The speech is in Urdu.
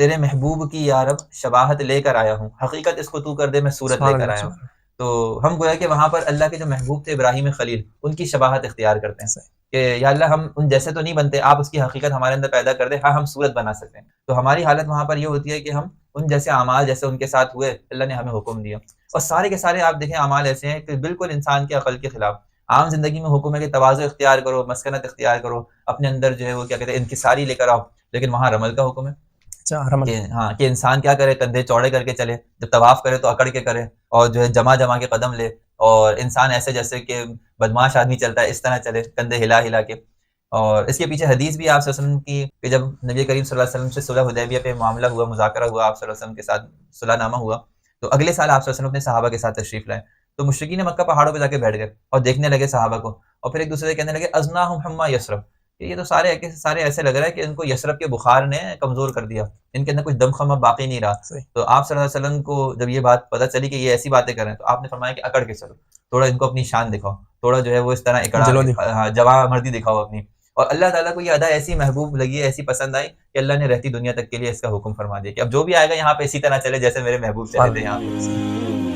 تیرے محبوب کی یا رب شباہت لے کر آیا ہوں، حقیقت اس کو تو کر دے میں صورت لے کر آیا ہوں. تو ہم گویا کہ وہاں پر اللہ کے جو محبوب تھے ابراہیم خلیل، ان کی شباہت اختیار کرتے ہیں کہ یا اللہ ہم ان جیسے تو نہیں بنتے، آپ اس کی حقیقت ہمارے اندر پیدا کر دیں، ہاں ہم صورت بنا سکتے ہیں. تو ہماری حالت وہاں پر یہ ہوتی ہے کہ ہم ان جیسے اعمال جیسے ان کے ساتھ ہوئے اللہ نے ہمیں حکم دیا. اور سارے کے سارے آپ دیکھیں اعمال ایسے ہیں کہ بالکل انسان کے عقل کے خلاف. عام زندگی میں حکم ہے کہ تواضع اختیار کرو، مسکنت اختیار کرو، اپنے اندر جو ہے وہ کیا کہتے ہیں انکساری لے کر آؤ، لیکن وہاں رمل کا حکم ہے کہ ہاں کہ انسان کیا کرے، کندھے چوڑے کر کے چلے، جب طواف کرے تو اکڑ کے کرے، اور جو ہے جمع کے قدم لے، اور انسان ایسے جیسے کہ بدماش آدمی چلتا ہے اس طرح چلے، کندھے ہلا ہلا کے. اور اس کے پیچھے حدیث بھی آپ صلی اللہ علیہ وسلم کی کہ جب نبی کریم صلی اللہ علیہ وسلم سے صلح حدیبیہ پہ معاملہ ہوا، مذاکرہ ہوا، آپ صلی اللہ علیہ وسلم کے ساتھ صلح نامہ ہوا، تو اگلے سال آپ صلی اللہ علیہ وسلم اپنے صحابہ کے ساتھ تشریف لائے. تو مشرکین مکہ پہاڑوں پہ جا کے بیٹھ گئے اور دیکھنے لگے صحابہ کو، اور پھر ایک دوسرے سے کہنے لگے ازناہم حما یثرب، کہ یہ تو سارے ایسے لگ رہا ہے کہ ان کو یثرب کے بخار نے کمزور کر دیا، ان کے اندر کچھ دم خم اب باقی نہیں رہا. تو آپ صلی اللہ علیہ وسلم کو جب یہ بات پتہ چلی کہ یہ ایسی باتیں کر رہے ہیں، تو آپ نے فرمایا کہ اکڑ کے چلو، تھوڑا ان کو اپنی شان دکھاؤ، تھوڑا جو ہے وہ اس طرح اکڑا جواں مردی دکھاؤ اپنی. اور اللہ تعالیٰ کو یہ ادا ایسی محبوب لگی، ایسی پسند آئی کہ اللہ نے رہتی دنیا تک کے لیے اس کا حکم فرما دیا کہ اب جو بھی آئے گا یہاں پہ اسی طرح چلے جیسے میرے محبوب چلے تھے یہاں پہ.